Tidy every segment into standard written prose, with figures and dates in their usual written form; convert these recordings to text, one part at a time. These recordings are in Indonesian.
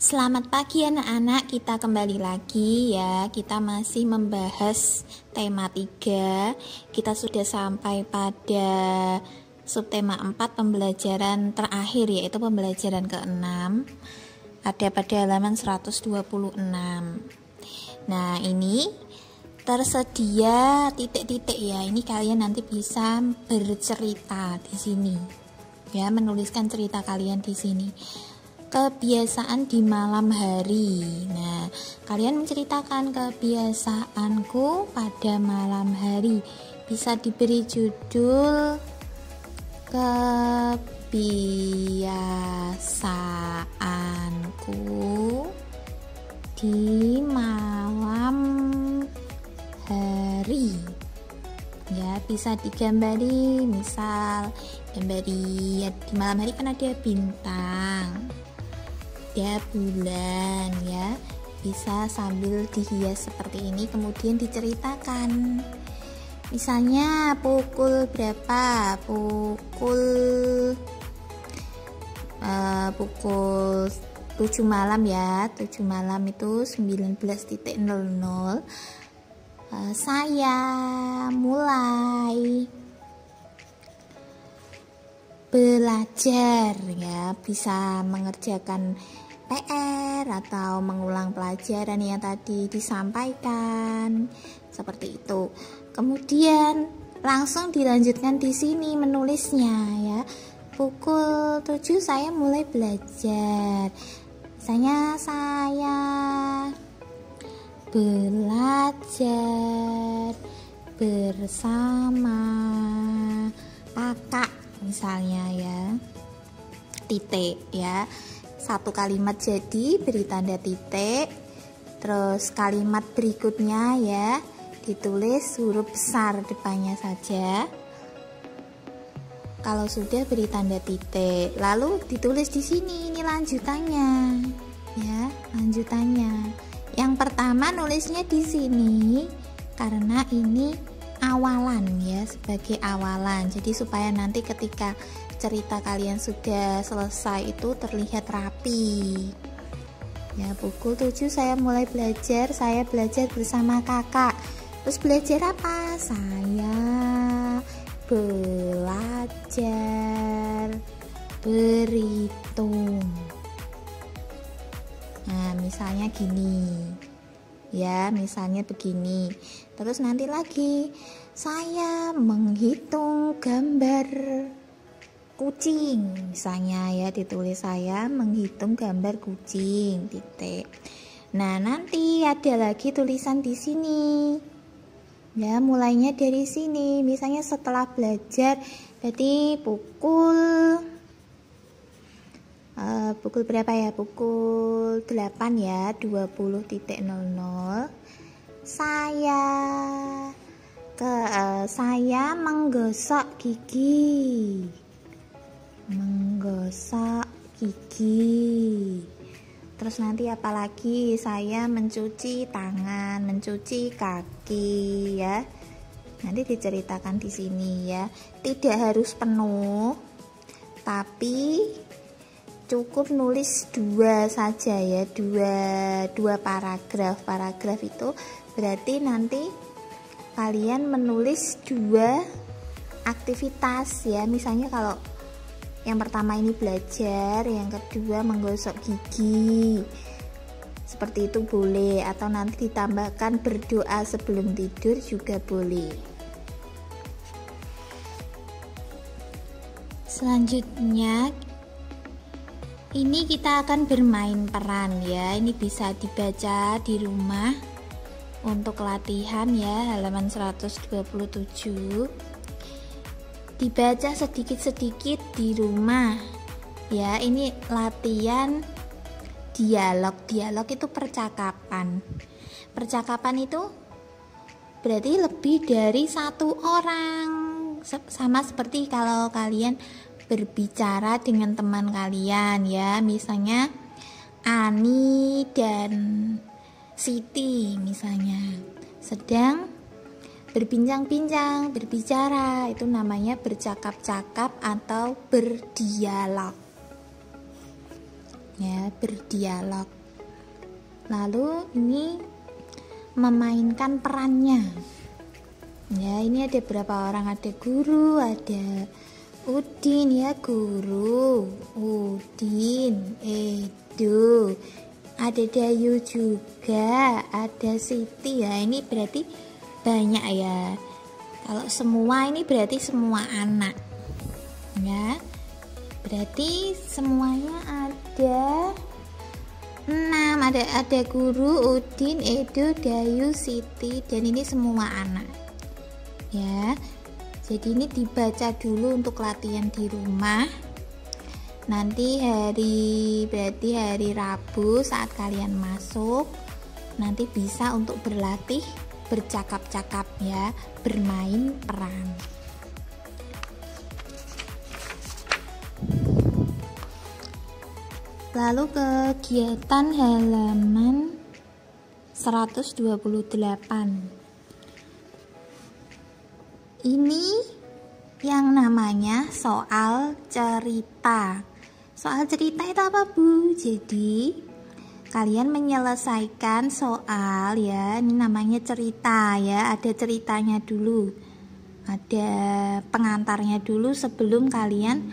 Selamat pagi anak-anak, kita kembali lagi ya. Kita masih membahas tema 3. Kita sudah sampai pada subtema 4 pembelajaran terakhir, yaitu pembelajaran ke-6. Ada pada halaman 126. Nah, ini tersedia titik-titik ya. Ini kalian nanti bisa bercerita di sini. Ya, menuliskan cerita kalian di sini. Kebiasaan di malam hari. Nah, kalian menceritakan kebiasaanku pada malam hari. Bisa diberi judul kebiasaanku di malam hari. Ya, bisa digambari, misal gambari ya, di malam hari kan ada bintang, ada bulan ya, bisa sambil dihias seperti ini, kemudian diceritakan. Misalnya pukul berapa? Pukul 7 malam ya. 7 malam itu 19.00. Saya mulai belajar ya, bisa mengerjakan PR atau mengulang pelajaran yang tadi disampaikan seperti itu. Kemudian langsung dilanjutkan di sini menulisnya ya. Pukul 7 saya mulai belajar. Misalnya saya belajar bersama kakak misalnya ya, titik ya. Satu kalimat jadi beri tanda titik, terus kalimat berikutnya ya ditulis huruf besar depannya saja. Kalau sudah beri tanda titik, lalu ditulis di sini ini lanjutannya ya, lanjutannya. Yang pertama nulisnya di sini karena ini awalan ya, sebagai awalan. Jadi supaya nanti ketika cerita kalian sudah selesai itu terlihat rapi. Ya, pukul 7 saya mulai belajar, saya belajar bersama kakak. Terus belajar apa? Saya belajar berhitung. Nah, misalnya gini ya, misalnya begini. Terus nanti lagi saya menghitung gambar kucing misalnya ya, ditulis saya menghitung gambar kucing, titik. Nah, nanti ada lagi tulisan di sini ya, mulainya dari sini. Misalnya setelah belajar, berarti pukul berapa ya? Pukul 8 ya, 20.00. Saya menggosok gigi. Menggosok gigi. Terus nanti apalagi? Saya mencuci tangan, mencuci kaki ya. Nanti diceritakan di sini ya. Tidak harus penuh, tapi cukup nulis 2 saja ya, dua paragraf itu berarti nanti kalian menulis 2 aktivitas ya. Misalnya kalau yang pertama ini belajar, yang kedua menggosok gigi, seperti itu boleh, atau nanti ditambahkan berdoa sebelum tidur juga boleh. Selanjutnya ini kita akan bermain peran ya. Ini bisa dibaca di rumah untuk latihan ya, halaman 127. Dibaca sedikit-sedikit di rumah ya. Ini latihan dialog. Dialog itu percakapan. Percakapan itu berarti lebih dari 1 orang. Sama seperti kalau kalian berbicara dengan teman kalian ya, misalnya Ani dan Siti misalnya sedang berbincang-bincang, berbicara, itu namanya bercakap-cakap atau berdialog. ya, berdialog. Lalu ini memainkan perannya. Ya, ini ada berapa orang? Ada guru, ada Udin ya, guru, Udin, Edo, ada Dayu juga, ada Siti ya. Ini berarti banyak ya. Kalau semua ini berarti semua anak ya. Berarti semuanya ada 6, ada guru, Udin, Edo, Dayu, Siti, dan ini semua anak ya. Jadi ini dibaca dulu untuk latihan di rumah. Nanti berarti hari Rabu saat kalian masuk, nanti bisa untuk berlatih bercakap-cakap ya, bermain peran. Lalu kegiatan halaman 128. Ini yang namanya soal cerita. Soal cerita itu apa, Bu? Jadi kalian menyelesaikan soal ya, ini namanya cerita ya. Ada ceritanya dulu, ada pengantarnya dulu sebelum kalian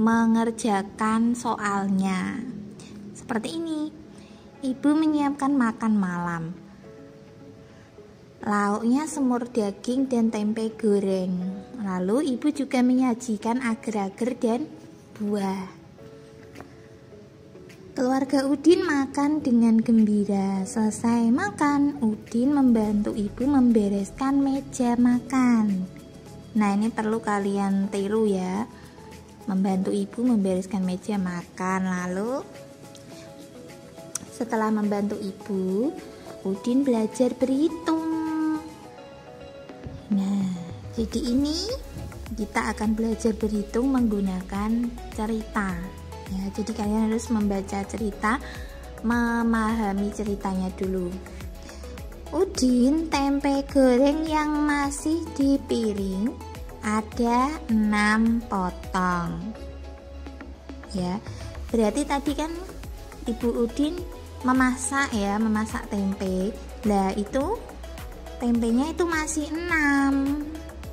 mengerjakan soalnya. Seperti ini. Ibu menyiapkan makan malam. Lauknya semur daging dan tempe goreng. Lalu ibu juga menyajikan agar-agar dan buah. Keluarga Udin makan dengan gembira. Selesai makan, Udin membantu ibu membereskan meja makan. Nah, ini perlu kalian tiru ya. Membantu ibu membereskan meja makan. Lalu setelah membantu ibu, Udin belajar berhitung. Nah, jadi ini kita akan belajar berhitung menggunakan cerita ya. Jadi kalian harus membaca cerita, memahami ceritanya dulu. Udin, tempe goreng yang masih di piring ada 6 potong ya. Berarti tadi kan Ibu Udin memasak tempe. Lah itu tempenya itu masih 6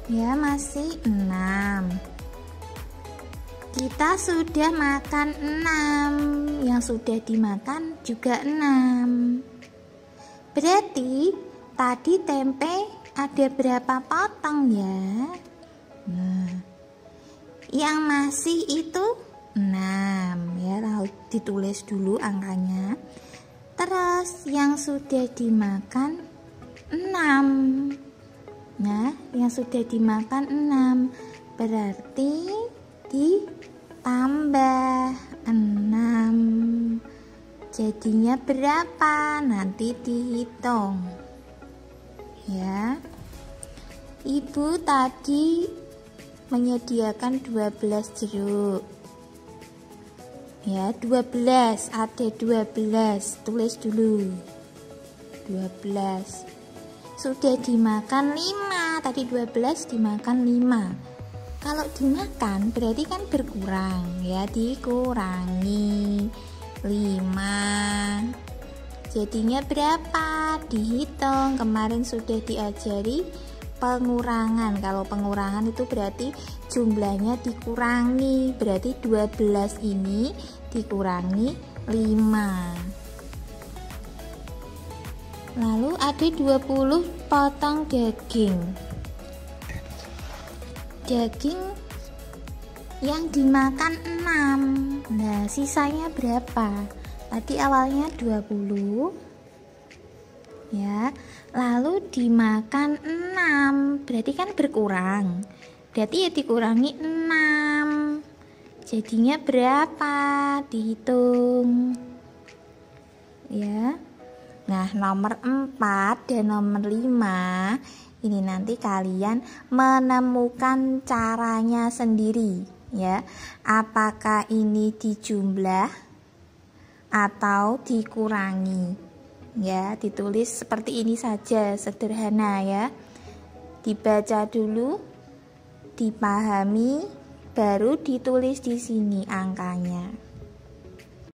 ya, masih 6. Kita sudah makan 6, yang sudah dimakan juga 6. Berarti tadi tempe ada berapa potong ya? Nah, yang masih itu 6 ya, lalu ditulis dulu angkanya. Terus yang sudah dimakan 6. Nah, yang sudah dimakan 6 berarti ditambah 6. Jadinya berapa? Nanti dihitung. Ya. Ibu tadi menyediakan 12 jeruk. Ya, 12, ada 12. Tulis dulu. 12. Sudah dimakan 5. Tadi 12 dimakan 5. Kalau dimakan berarti kan berkurang ya, dikurangi 5. Jadinya berapa? Dihitung. Kemarin sudah diajari pengurangan. Kalau pengurangan itu berarti jumlahnya dikurangi. Berarti 12 ini dikurangi 5. Lalu ada 20 potong daging. Daging yang dimakan 6. Nah, sisanya berapa? Tadi awalnya 20 ya, lalu dimakan 6. Berarti kan berkurang. Berarti ya dikurangi 6. Jadinya berapa? Dihitung. Ya. Nah, nomor 4 dan nomor 5 ini nanti kalian menemukan caranya sendiri ya. Apakah ini dijumlah atau dikurangi? Ya, ditulis seperti ini saja, sederhana ya. Dibaca dulu, dipahami, baru ditulis di sini angkanya.